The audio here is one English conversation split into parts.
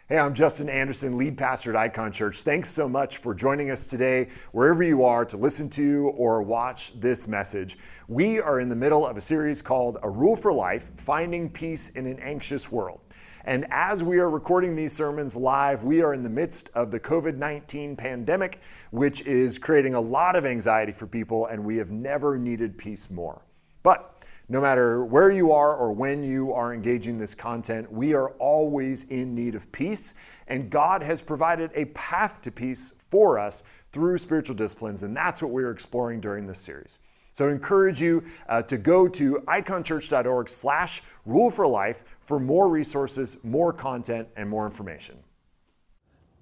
Hey, I'm Justin Anderson, lead pastor at Icon Church. Thanks so much for joining us today, wherever you are, to listen to or watch this message. We are in the middle of a series called A Rule for Life, Finding Peace in an Anxious World. And as we are recording these sermons live, we are in the midst of the COVID-19 pandemic, which is creating a lot of anxiety for people, and we have never needed peace more. But no matter where you are or when you are engaging this content, we are always in need of peace, and God has provided a path to peace for us through spiritual disciplines, and that's what we're exploring during this series. So I encourage you to go to iconchurch.org/ruleforlife for more resources, more content, and more information.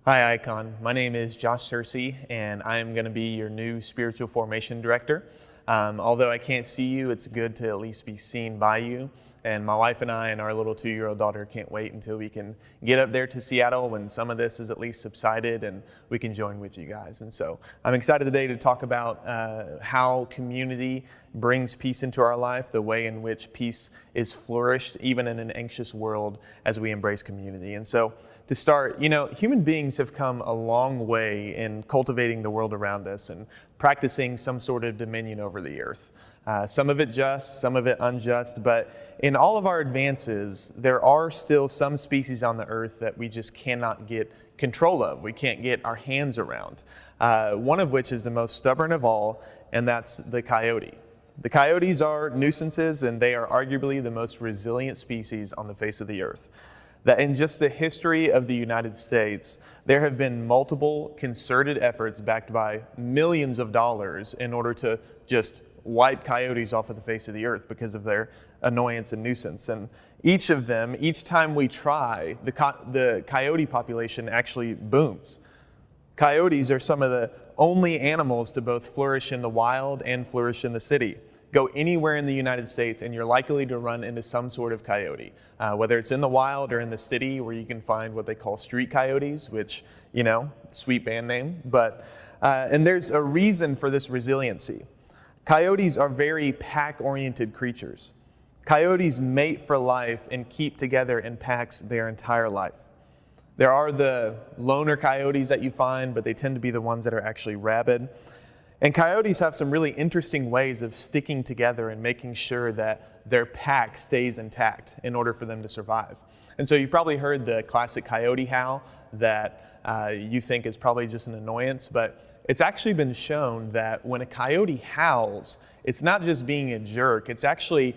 Hi Icon, my name is Josh Searcy, and I am going to be your new spiritual formation director. Although I can't see you, it's good to at least be seen by you. And my wife and I and our little 2-year-old daughter can't wait until we can get up there to Seattle when some of this is at least subsided and we can join with you guys. And so I'm excited today to talk about how community brings peace into our life, the way in which peace is flourished even in an anxious world as we embrace community. And so to start, human beings have come a long way in cultivating the world around us and practicing some sort of dominion over the earth. Some of it just, some of it unjust, but in all of our advances, there are still some species on the earth that we just cannot get control of. We can't get our hands around. One of which is the most stubborn of all, and that's the coyote. The coyotes are nuisances, and they are arguably the most resilient species on the face of the earth. That in just the history of the United States, there have been multiple concerted efforts backed by millions of dollars in order to just wipe coyotes off of the face of the earth because of their annoyance and nuisance. And each of them, each time we try, the coyote population actually booms. Coyotes are some of the only animals to both flourish in the wild and flourish in the city. Go anywhere in the United States and you're likely to run into some sort of coyote, whether it's in the wild or in the city where you can find what they call street coyotes, which, sweet band name. And there's a reason for this resiliency. Coyotes are very pack-oriented creatures. Coyotes mate for life and keep together in packs their entire life. There are the loner coyotes that you find, but they tend to be the ones that are actually rabid. And coyotes have some really interesting ways of sticking together and making sure that their pack stays intact in order for them to survive. And so you've probably heard the classic coyote howl that you think is probably just an annoyance, but it's actually been shown that when a coyote howls, it's not just being a jerk, it's actually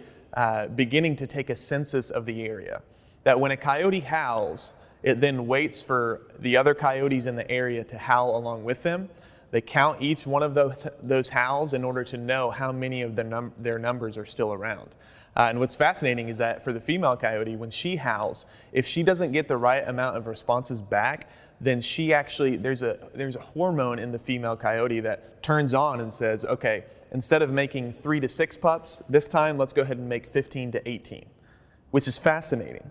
beginning to take a census of the area. That when a coyote howls, it then waits for the other coyotes in the area to howl along with them. They count each one of those howls in order to know how many of their numbers are still around. And what's fascinating is that for the female coyote, when she howls, if she doesn't get the right amount of responses back, then she actually, there's a hormone in the female coyote that turns on and says, okay, instead of making 3 to 6 pups, this time let's go ahead and make 15 to 18, which is fascinating.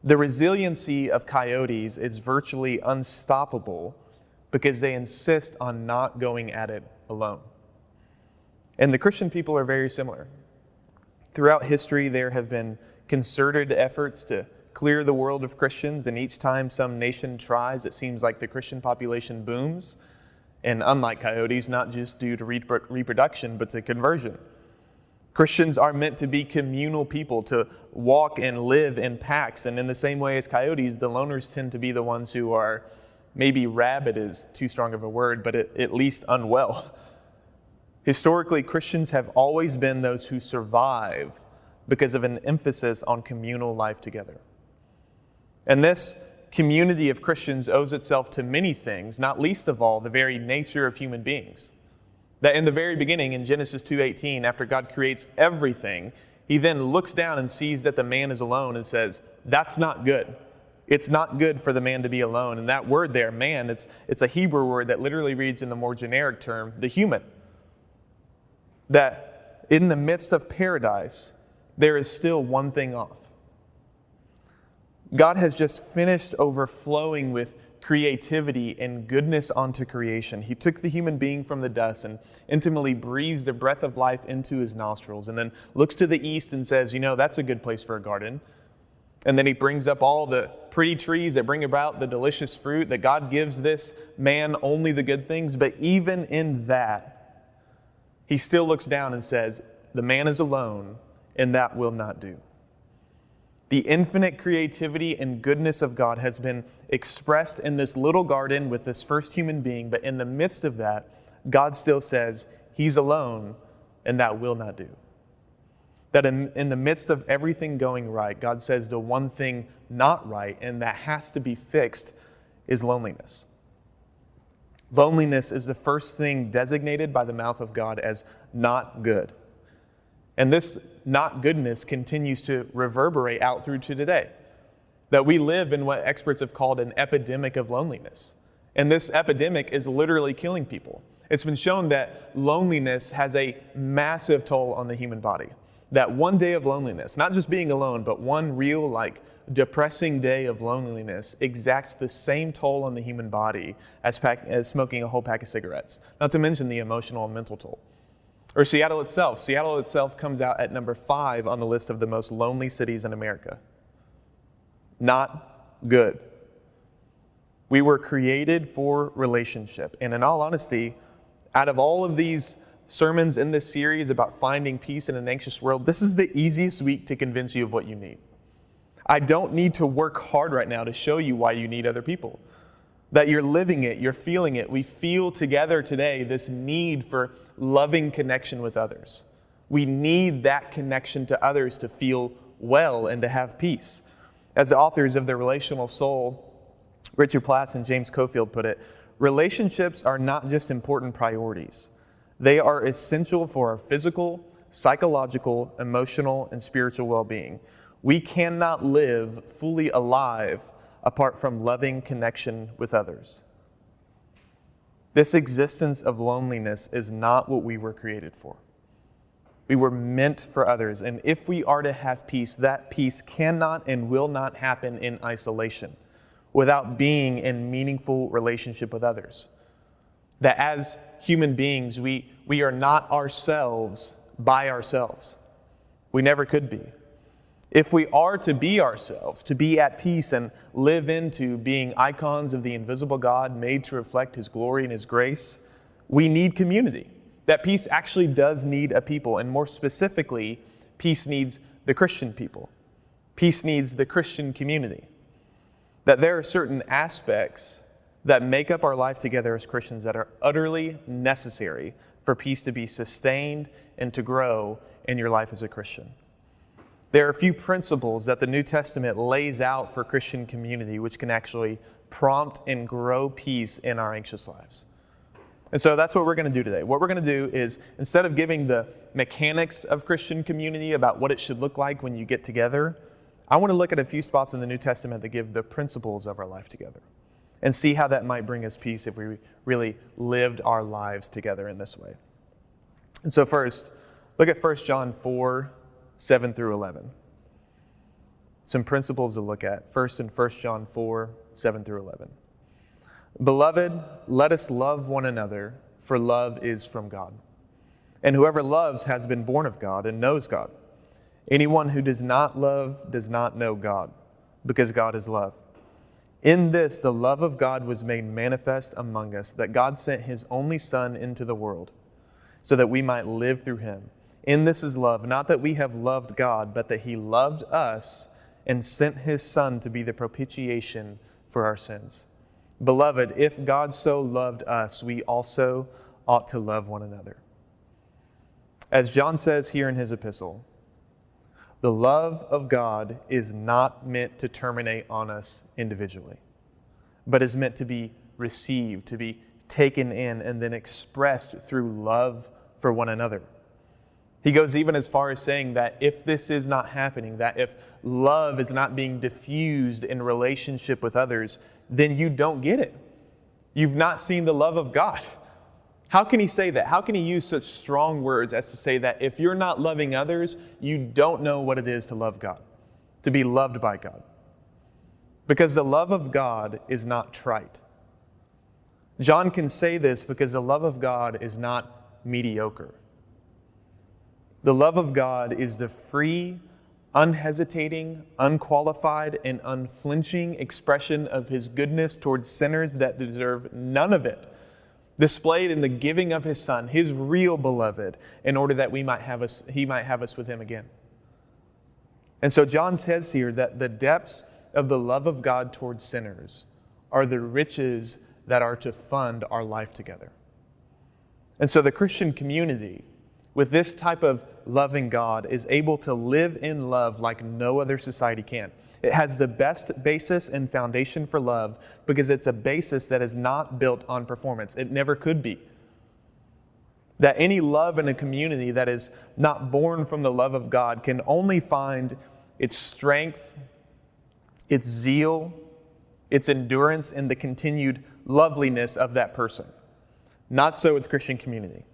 The resiliency of coyotes is virtually unstoppable because they insist on not going at it alone. And the Christian people are very similar. Throughout history, there have been concerted efforts to clear the world of Christians, and each time some nation tries, it seems like the Christian population booms. And unlike coyotes, not just due to reproduction, but to conversion. Christians are meant to be communal people, to walk and live in packs. And in the same way as coyotes, the loners tend to be the ones who are, maybe rabid is too strong of a word, but at least unwell. Historically, Christians have always been those who survive because of an emphasis on communal life together. And this community of Christians owes itself to many things, not least of all the very nature of human beings. That in the very beginning, in Genesis 2:18, after God creates everything, he then looks down and sees that the man is alone and says, that's not good. It's not good for the man to be alone. And that word there, man, it's a Hebrew word that literally reads in the more generic term, the human. That in the midst of paradise, there is still one thing off. God has just finished overflowing with creativity and goodness onto creation. He took the human being from the dust and intimately breathes the breath of life into his nostrils, and then looks to the east and says, that's a good place for a garden. And then he brings up all the pretty trees that bring about the delicious fruit, that God gives this man only the good things. But even in that, he still looks down and says, the man is alone, and that will not do. The infinite creativity and goodness of God has been expressed in this little garden with this first human being, but in the midst of that, God still says, he's alone, and that will not do. That in the midst of everything going right, God says the one thing not right, and that has to be fixed, is loneliness. Loneliness is the first thing designated by the mouth of God as not good. And this not goodness continues to reverberate out through to today. That we live in what experts have called an epidemic of loneliness. And this epidemic is literally killing people. It's been shown that loneliness has a massive toll on the human body. That one day of loneliness, not just being alone, but one real, depressing day of loneliness exacts the same toll on the human body as smoking a whole pack of cigarettes. Not to mention the emotional and mental toll. Or Seattle itself. Seattle itself comes out at number 5 on the list of the most lonely cities in America. Not good. We were created for relationship. And in all honesty, out of all of these sermons in this series about finding peace in an anxious world, this is the easiest week to convince you of what you need. I don't need to work hard right now to show you why you need other people. That you're living it, you're feeling it. We feel together today this need for loving connection with others. We need that connection to others to feel well and to have peace. As the authors of The Relational Soul, Richard Platts and James Cofield put it, relationships are not just important priorities. They are essential for our physical, psychological, emotional, and spiritual well-being. We cannot live fully alive apart from loving connection with others. This existence of loneliness is not what we were created for. We were meant for others, and if we are to have peace, that peace cannot and will not happen in isolation, without being in meaningful relationship with others. That as human beings, we are not ourselves by ourselves. We never could be. If we are to be ourselves, to be at peace and live into being icons of the invisible God made to reflect His glory and His grace, we need community. That peace actually does need a people, and more specifically, peace needs the Christian people. Peace needs the Christian community. That there are certain aspects that make up our life together as Christians that are utterly necessary for peace to be sustained and to grow in your life as a Christian. There are a few principles that the New Testament lays out for Christian community which can actually prompt and grow peace in our anxious lives. And so that's what we're going to do today. What we're going to do is, instead of giving the mechanics of Christian community about what it should look like when you get together, I want to look at a few spots in the New Testament that give the principles of our life together and see how that might bring us peace if we really lived our lives together in this way. And so first, look at 1 John 4, 7 through 11. Some principles to look at. First in 1 John 4, 7 through 11. Beloved, let us love one another, for love is from God. And whoever loves has been born of God and knows God. Anyone who does not love does not know God, because God is love. In this, the love of God was made manifest among us, that God sent His only Son into the world, so that we might live through Him. In this is love, not that we have loved God, but that He loved us and sent His Son to be the propitiation for our sins. Beloved, if God so loved us, we also ought to love one another. As John says here in his epistle, the love of God is not meant to terminate on us individually, but is meant to be received, to be taken in, and then expressed through love for one another. He goes even as far as saying that if this is not happening, that if love is not being diffused in relationship with others, then you don't get it. You've not seen the love of God. How can he say that? How can he use such strong words as to say that if you're not loving others, you don't know what it is to love God, to be loved by God? Because the love of God is not trite. John can say this because the love of God is not mediocre. The love of God is the free, unhesitating, unqualified, and unflinching expression of his goodness towards sinners that deserve none of it, displayed in the giving of his Son, his real beloved, in order that he might have us with him again. And so John says here that the depths of the love of God towards sinners are the riches that are to fund our life together. And so the Christian community, with this type of loving God, is able to live in love like no other society can. It has the best basis and foundation for love because it's a basis that is not built on performance. It never could be. That any love in a community that is not born from the love of God can only find its strength, its zeal, its endurance in the continued loveliness of that person. Not so with Christian community.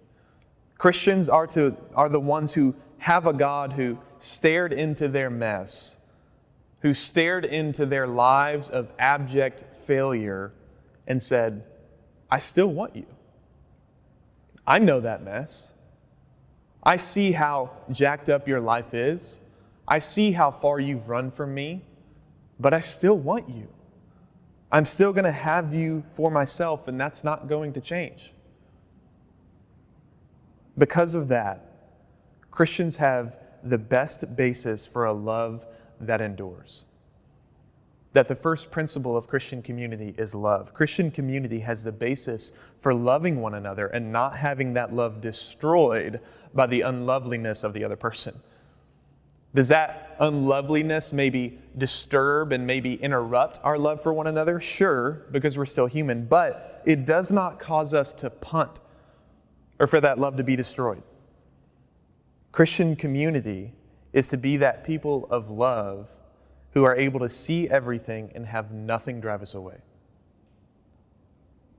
Christians are the ones who have a God who stared into their mess, who stared into their lives of abject failure and said, I still want you. I know that mess. I see how jacked up your life is. I see how far you've run from me, but I still want you. I'm still going to have you for myself, and that's not going to change. Because of that, Christians have the best basis for a love that endures. That the first principle of Christian community is love. Christian community has the basis for loving one another and not having that love destroyed by the unloveliness of the other person. Does that unloveliness maybe disturb and maybe interrupt our love for one another? Sure, because we're still human, but it does not cause us to punt or for that love to be destroyed. Christian community is to be that people of love who are able to see everything and have nothing drive us away.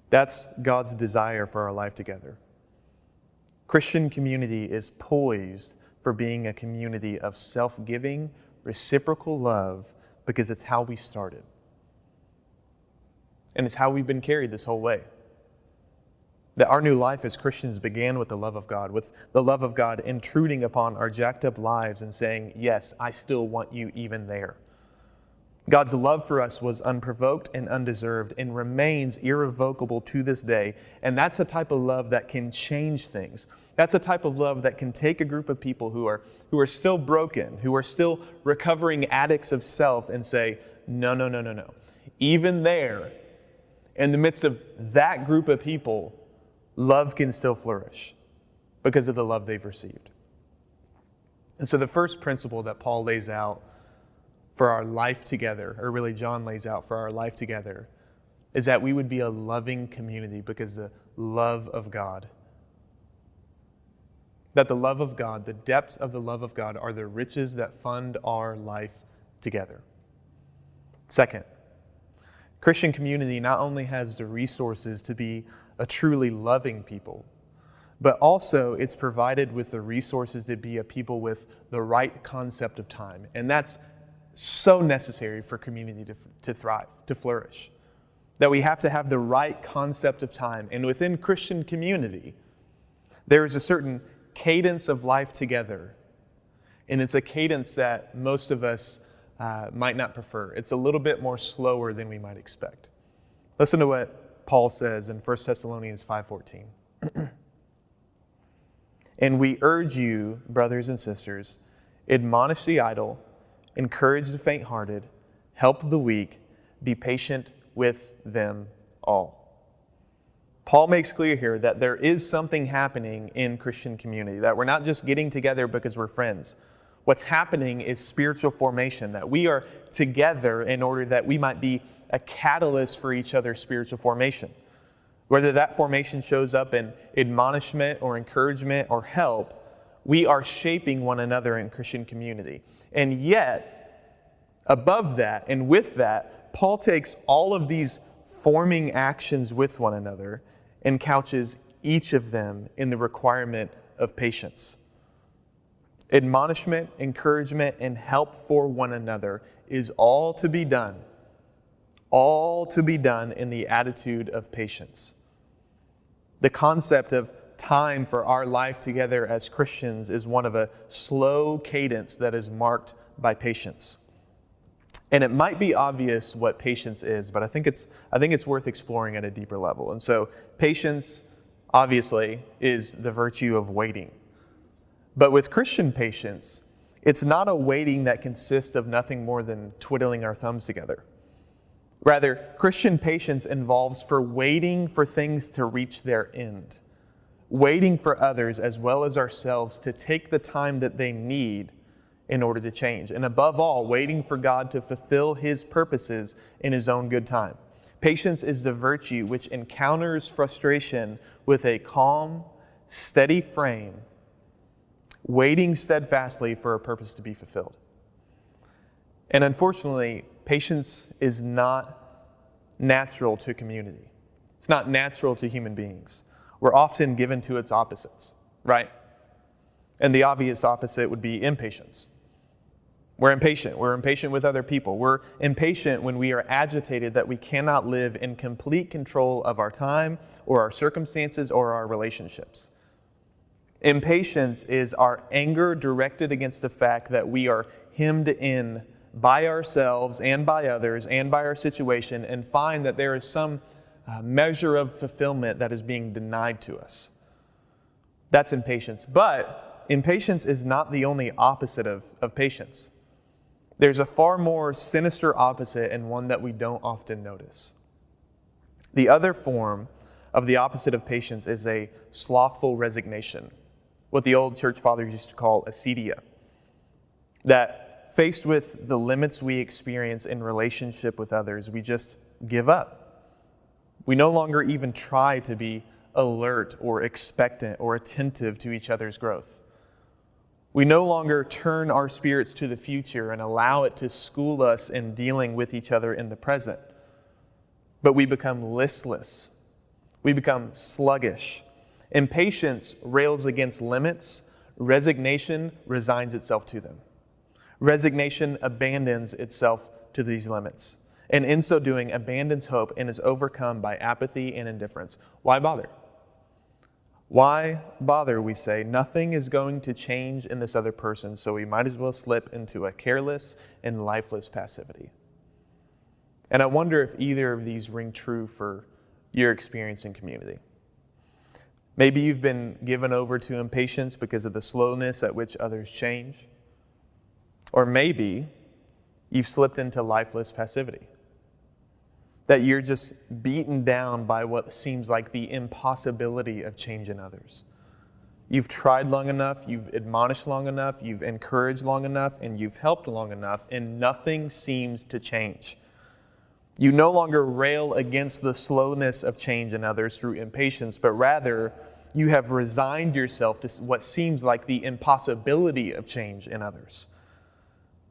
That's God's desire for our life together. Christian community is poised for being a community of self-giving, reciprocal love because it's how we started. And it's how we've been carried this whole way. That our new life as Christians began with the love of God, with the love of God intruding upon our jacked up lives and saying, yes, I still want you even there. God's love for us was unprovoked and undeserved and remains irrevocable to this day. And that's the type of love that can change things. That's a type of love that can take a group of people who are still broken, who are still recovering addicts of self and say, no. Even there, in the midst of that group of people, love can still flourish because of the love they've received. And so the first principle that Paul lays out for our life together, or really John lays out for our life together, is that we would be a loving community because the love of God. That the love of God, the depths of the love of God are the riches that fund our life together. Second, Christian community not only has the resources to be a truly loving people, but also it's provided with the resources to be a people with the right concept of time. And that's so necessary for community to thrive, to flourish. That we have to have the right concept of time. And within Christian community, there is a certain cadence of life together. And it's a cadence that most of us might not prefer. It's a little bit more slower than we might expect. Listen to what Paul says in 1 Thessalonians 5:14. And we urge you, brothers and sisters, admonish the idle, encourage the faint-hearted, help the weak, be patient with them all. Paul makes clear here that there is something happening in Christian community, that we're not just getting together because we're friends. What's happening is spiritual formation, that we are together in order that we might be a catalyst for each other's spiritual formation. Whether that formation shows up in admonishment or encouragement or help, we are shaping one another in Christian community. And yet, above that and with that, Paul takes all of these forming actions with one another and couches each of them in the requirement of patience. Admonishment, encouragement, and help for one another is all to be done in the attitude of patience. The concept of time for our life together as Christians is one of a slow cadence that is marked by patience. And it might be obvious what patience is, but I think it's worth exploring at a deeper level. And so patience, obviously, is the virtue of waiting. But with Christian patience, it's not a waiting that consists of nothing more than twiddling our thumbs together. Rather, Christian patience involves for waiting for things to reach their end, waiting for others as well as ourselves to take the time that they need in order to change. And above all, waiting for God to fulfill His purposes in His own good time. Patience is the virtue which encounters frustration with a calm, steady frame, waiting steadfastly for a purpose to be fulfilled. And unfortunately, patience is not natural to community. It's not natural to human beings. We're often given to its opposites, right? And the obvious opposite would be impatience. We're impatient. We're impatient with other people. We're impatient when we are agitated that we cannot live in complete control of our time or our circumstances or our relationships. Impatience is our anger directed against the fact that we are hemmed in by ourselves and by others and by our situation and find that there is some measure of fulfillment that is being denied to us. That's impatience. But impatience is not the only opposite of patience. There's a far more sinister opposite and one that we don't often notice. The other form of the opposite of patience is a slothful resignation, what the old church fathers used to call acedia. That faced with the limits we experience in relationship with others, we just give up. We no longer even try to be alert or expectant or attentive to each other's growth. We no longer turn our spirits to the future and allow it to school us in dealing with each other in the present. But we become listless. We become sluggish. Impatience rails against limits. Resignation resigns itself to them. Resignation abandons itself to these limits. And in so doing, abandons hope and is overcome by apathy and indifference. Why bother? Why bother, we say? Nothing is going to change in this other person, so we might as well slip into a careless and lifeless passivity. And I wonder if either of these ring true for your experience in community. Maybe you've been given over to impatience because of the slowness at which others change. Or maybe you've slipped into lifeless passivity. That you're just beaten down by what seems like the impossibility of change in others. You've tried long enough, you've admonished long enough, you've encouraged long enough, and you've helped long enough, and nothing seems to change. You no longer rail against the slowness of change in others through impatience, but rather you have resigned yourself to what seems like the impossibility of change in others.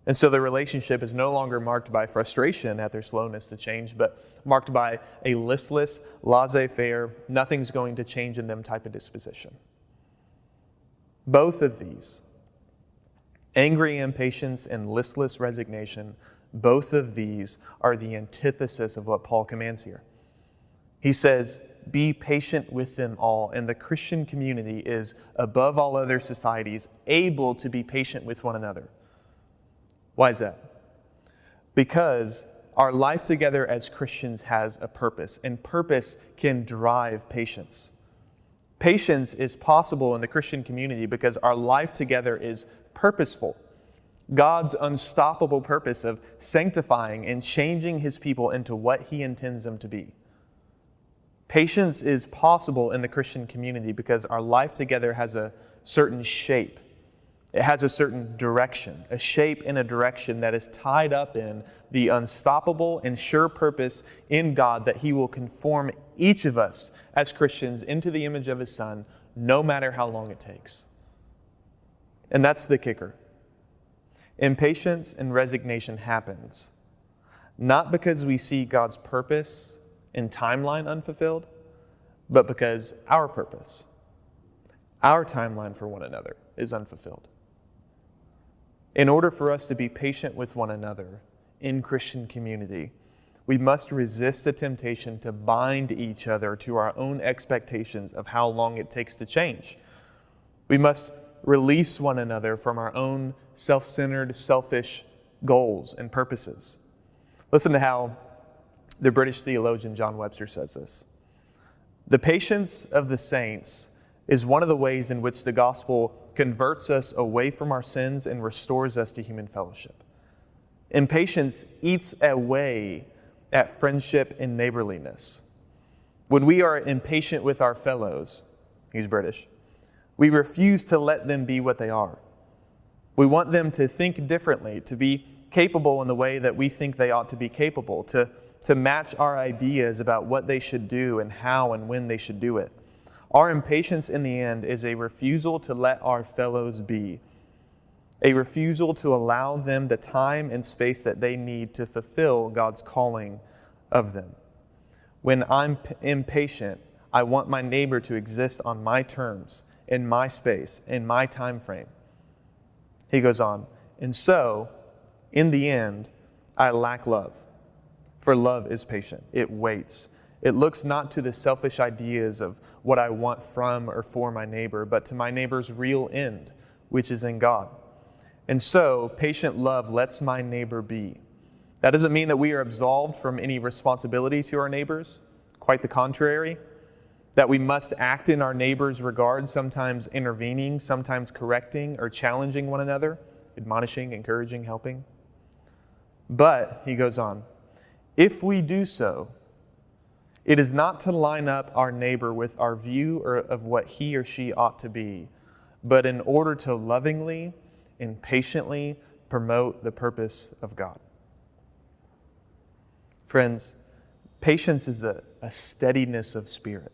And so the relationship is no longer marked by frustration at their slowness to change, but marked by a listless, laissez-faire, nothing's going to change in them type of disposition. Both of these, angry impatience and listless resignation, both of these are the antithesis of what Paul commands here. He says, be patient with them all, and the Christian community is, above all other societies, able to be patient with one another. Why is that? Because our life together as Christians has a purpose, and purpose can drive patience. Patience is possible in the Christian community because our life together is purposeful. God's unstoppable purpose of sanctifying and changing His people into what He intends them to be. Patience is possible in the Christian community because our life together has a certain shape. It has a certain direction, a shape and a direction that is tied up in the unstoppable and sure purpose in God that He will conform each of us as Christians into the image of His Son, no matter how long it takes. And that's the kicker. Impatience and resignation happens, not because we see God's purpose and timeline unfulfilled, but because our purpose, our timeline for one another is unfulfilled. In order for us to be patient with one another in Christian community, we must resist the temptation to bind each other to our own expectations of how long it takes to change. We must release one another from our own self-centered, selfish goals, and purposes. Listen to how the British theologian John Webster says this. The patience of the saints is one of the ways in which the gospel converts us away from our sins and restores us to human fellowship. Impatience eats away at friendship and neighborliness. When we are impatient with our fellows, he's British, we refuse to let them be what they are. We want them to think differently, to be capable in the way that we think they ought to be capable, to match our ideas about what they should do and how and when they should do it. Our impatience in the end is a refusal to let our fellows be, a refusal to allow them the time and space that they need to fulfill God's calling of them. When I'm impatient, I want my neighbor to exist on my terms, in my space, in my time frame. He goes on, and so, in the end, I lack love. For love is patient. It waits. It looks not to the selfish ideas of what I want from or for my neighbor, but to my neighbor's real end, which is in God. And so, patient love lets my neighbor be. That doesn't mean that we are absolved from any responsibility to our neighbors. Quite the contrary. That we must act in our neighbor's regard, sometimes intervening, sometimes correcting or challenging one another, admonishing, encouraging, helping. But, he goes on, if we do so, it is not to line up our neighbor with our view of what he or she ought to be, but in order to lovingly and patiently promote the purpose of God. Friends, patience is a steadiness of spirit,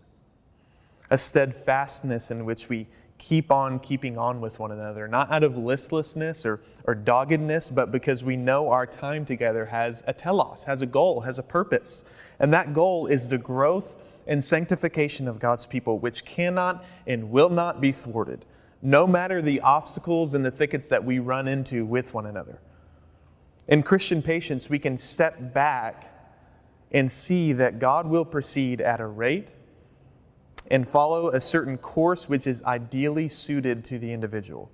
a steadfastness in which we keep on keeping on with one another, not out of listlessness or doggedness, but because we know our time together has a telos, has a goal, has a purpose. And that goal is the growth and sanctification of God's people, which cannot and will not be thwarted, no matter the obstacles and the thickets that we run into with one another. In Christian patience, we can step back and see that God will proceed at a rate and follow a certain course which is ideally suited to the individual,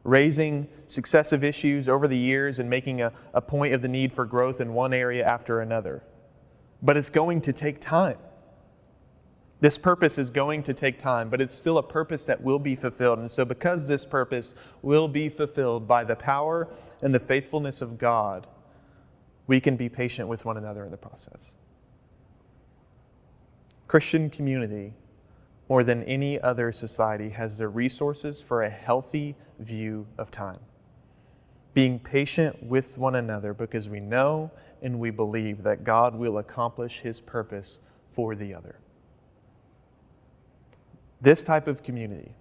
raising successive issues over the years and making a point of the need for growth in one area after another. But it's going to take time. This purpose is going to take time, but it's still a purpose that will be fulfilled. And so because this purpose will be fulfilled by the power and the faithfulness of God, we can be patient with one another in the process. Christian community, more than any other society, has the resources for a healthy view of time. Being patient with one another because we know and we believe that God will accomplish His purpose for the other. This type of community,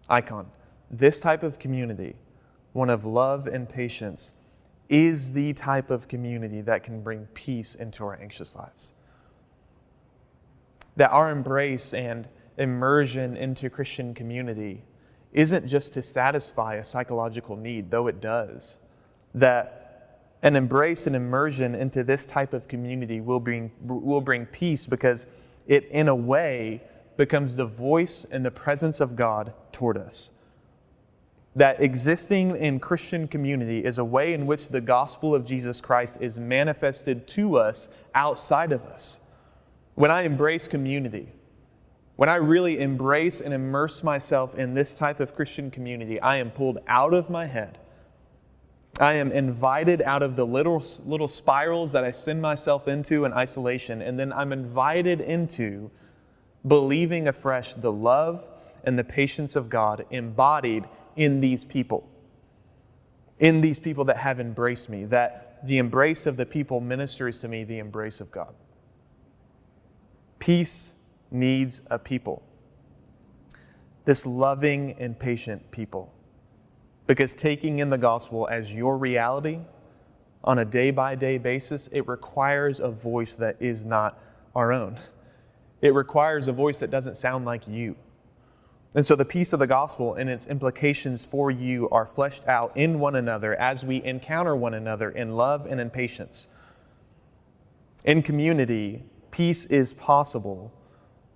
icon, this type of community, one of love and patience, is the type of community that can bring peace into our anxious lives. That our embrace and immersion into Christian community isn't just to satisfy a psychological need, though it does. That an embrace and immersion into this type of community will bring peace because it, in a way, becomes the voice and the presence of God toward us. That existing in Christian community is a way in which the gospel of Jesus Christ is manifested to us outside of us. When I embrace community, when I really embrace and immerse myself in this type of Christian community, I am pulled out of my head. I am invited out of the little spirals that I send myself into in isolation, and then I'm invited into believing afresh the love and the patience of God embodied in these people that have embraced me, that the embrace of the people ministers to me the embrace of God. Peace needs a people, this loving and patient people, because taking in the gospel as your reality on a day-by-day basis, it requires a voice that is not our own. It requires a voice that doesn't sound like you. And so the peace of the gospel and its implications for you are fleshed out in one another as we encounter one another in love and in patience. In community, peace is possible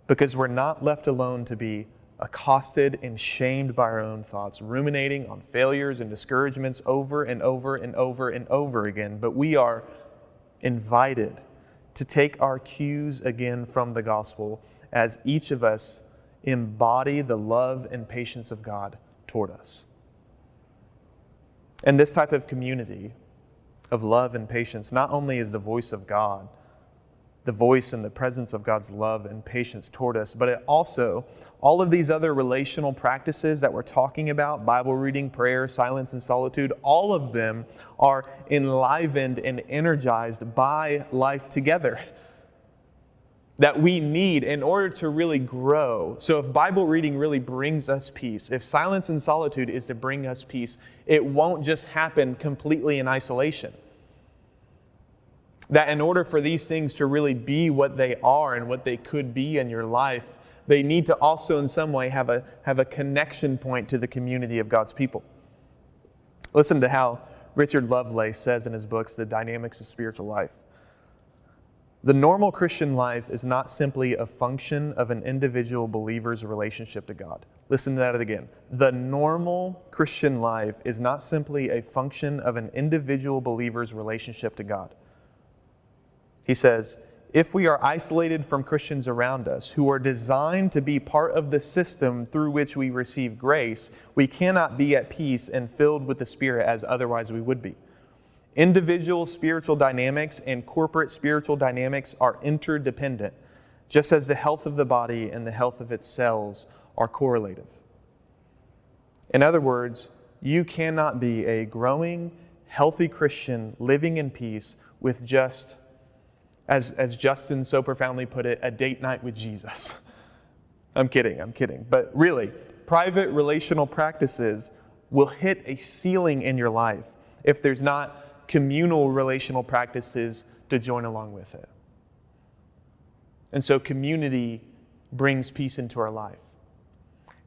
because we're not left alone to be accosted and shamed by our own thoughts, ruminating on failures and discouragements over and over and over and over again. But we are invited to take our cues again from the gospel as each of us embody the love and patience of God toward us. And this type of community of love and patience not only is the voice of God, the voice and the presence of God's love and patience toward us, but it also, all of these other relational practices that we're talking about, Bible reading, prayer, silence, and solitude, all of them are enlivened and energized by life together that we need in order to really grow. So if Bible reading really brings us peace, if silence and solitude is to bring us peace, it won't just happen completely in isolation. That in order for these things to really be what they are and what they could be in your life, they need to also in some way have a connection point to the community of God's people. Listen to how Richard Lovelace says in his books, The Dynamics of Spiritual Life. The normal Christian life is not simply a function of an individual believer's relationship to God. Listen to that again. The normal Christian life is not simply a function of an individual believer's relationship to God. He says, if we are isolated from Christians around us who are designed to be part of the system through which we receive grace, we cannot be at peace and filled with the Spirit as otherwise we would be. Individual spiritual dynamics and corporate spiritual dynamics are interdependent, just as the health of the body and the health of its cells are correlative. In other words, you cannot be a growing, healthy Christian living in peace with just, as Justin so profoundly put it, a date night with Jesus. I'm kidding. But really, private relational practices will hit a ceiling in your life if there's not communal relational practices to join along with it. And so community brings peace into our life.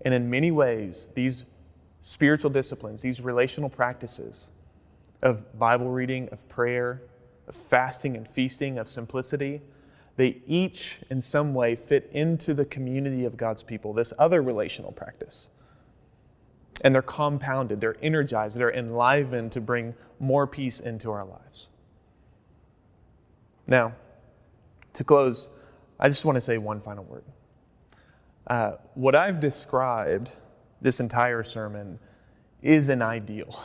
And in many ways, these spiritual disciplines, these relational practices of Bible reading, of prayer, of fasting and feasting, of simplicity, they each in some way fit into the community of God's people, this other relational practice. And they're compounded, they're energized, they're enlivened to bring more peace into our lives. Now, to close, I just want to say one final word. What I've described this entire sermon is an ideal.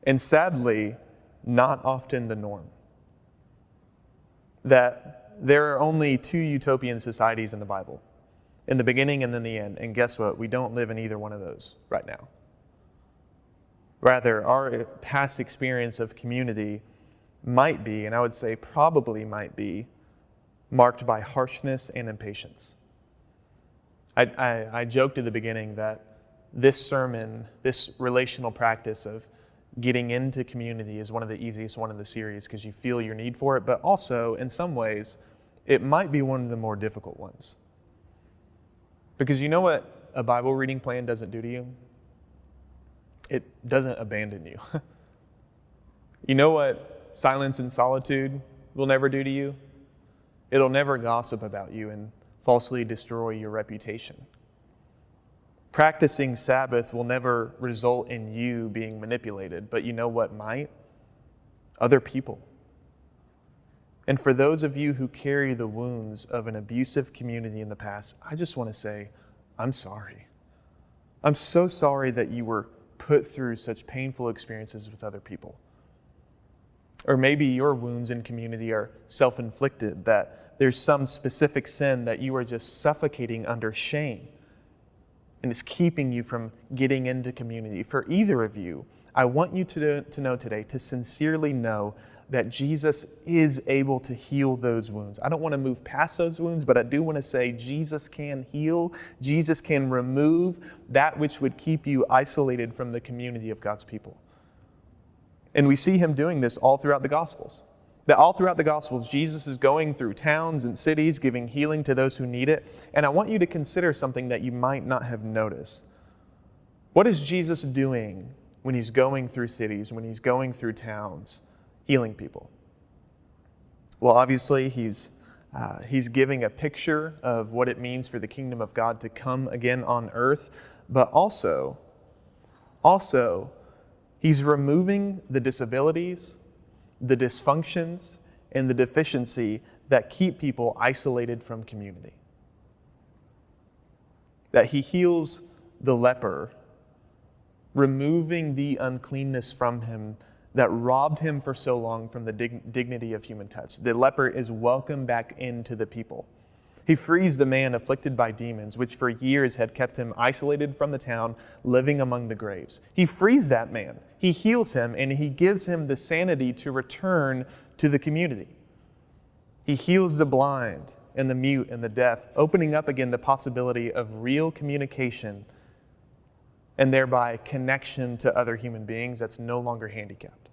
And sadly, not often the norm. That there are only two utopian societies in the Bible. In the beginning and then the end. And guess what? We don't live in either one of those right now. Rather, our past experience of community might be, and I would say probably might be, marked by harshness and impatience. I joked at the beginning that this sermon, this relational practice of getting into community is one of the easiest one in the series because you feel your need for it, but also, in some ways, it might be one of the more difficult ones. Because you know what a Bible reading plan doesn't do to you? It doesn't abandon you. You know what silence and solitude will never do to you? It'll never gossip about you and falsely destroy your reputation. Practicing Sabbath will never result in you being manipulated, but you know what might? Other people. And for those of you who carry the wounds of an abusive community in the past, I just want to say, I'm sorry. I'm so sorry that you were put through such painful experiences with other people. Or maybe your wounds in community are self-inflicted, that there's some specific sin that you are just suffocating under shame and it's keeping you from getting into community. For either of you, I want you to know today, to sincerely know that Jesus is able to heal those wounds. I don't want to move past those wounds, but I do want to say Jesus can heal. Jesus can remove that which would keep you isolated from the community of God's people. And we see him doing this all throughout the Gospels. That all throughout the Gospels, Jesus is going through towns and cities, giving healing to those who need it. And I want you to consider something that you might not have noticed. What is Jesus doing when he's going through cities, when he's going through towns, healing people? Well, obviously, he's He's giving a picture of what it means for the kingdom of God to come again on earth, but also, he's removing the disabilities, the dysfunctions, and the deficiency that keep people isolated from community. That he heals the leper, removing the uncleanness from him that robbed him for so long from the dignity of human touch. The leper is welcomed back into the people. He frees the man afflicted by demons, which for years had kept him isolated from the town, living among the graves. He frees that man. He heals him, and he gives him the sanity to return to the community. He heals the blind and the mute and the deaf, opening up again the possibility of real communication and thereby connection to other human beings that's no longer handicapped.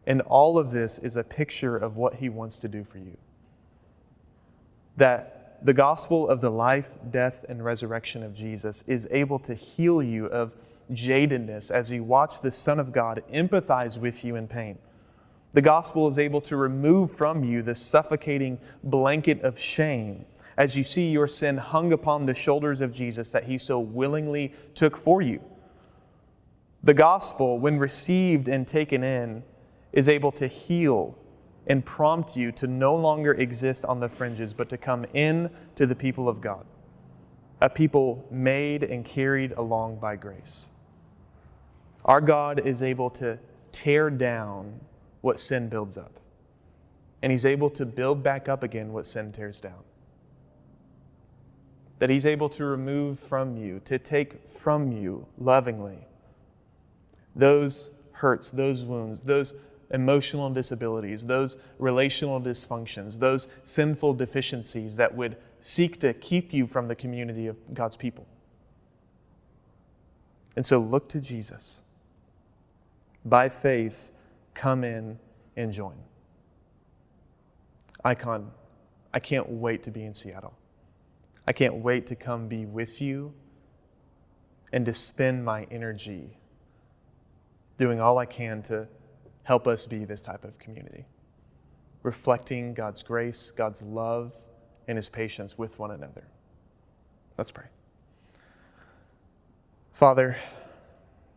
And all of this is a picture of what he wants to do for you. That the gospel of the life, death, and resurrection of Jesus is able to heal you of jadedness as you watch the Son of God empathize with you in pain. The gospel is able to remove from you the suffocating blanket of shame as you see your sin hung upon the shoulders of Jesus that he so willingly took for you. The gospel, when received and taken in, is able to heal and prompt you to no longer exist on the fringes, but to come in to the people of God, a people made and carried along by grace. Our God is able to tear down what sin builds up, and he's able to build back up again what sin tears down. That he's able to remove from you, to take from you lovingly those hurts, those wounds, those emotional disabilities, those relational dysfunctions, those sinful deficiencies that would seek to keep you from the community of God's people. And so look to Jesus. By faith, come in and join. Icon, I can't wait to be in Seattle. I can't wait to come be with you and to spend my energy doing all I can to help us be this type of community, reflecting God's grace, God's love, and his patience with one another. Let's pray. Father,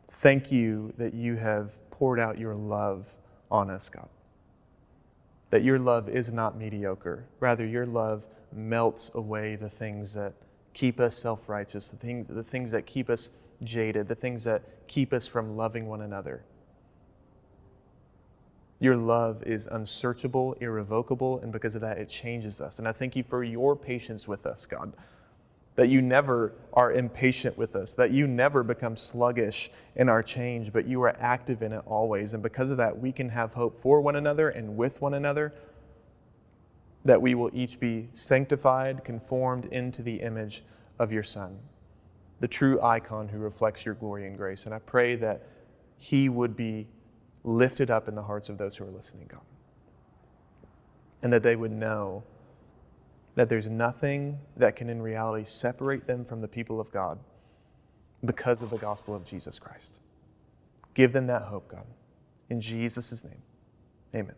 thank you that you have poured out your love on us, God. That your love is not mediocre. Rather, your love melts away the things that keep us self-righteous, the things that keep us jaded, the things that keep us from loving one another. Your love is unsearchable, irrevocable, and because of that, it changes us. And I thank you for your patience with us, God, that you never are impatient with us, that you never become sluggish in our change, but you are active in it always. And because of that, we can have hope for one another and with one another, that we will each be sanctified, conformed into the image of your Son, the true icon who reflects your glory and grace. And I pray that he would be lifted up in the hearts of those who are listening, God. And that they would know that there's nothing that can in reality separate them from the people of God because of the gospel of Jesus Christ. Give them that hope, God. In Jesus' name, amen.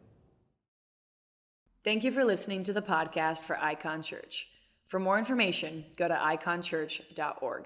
Thank you for listening to the podcast for Icon Church. For more information, go to iconchurch.org.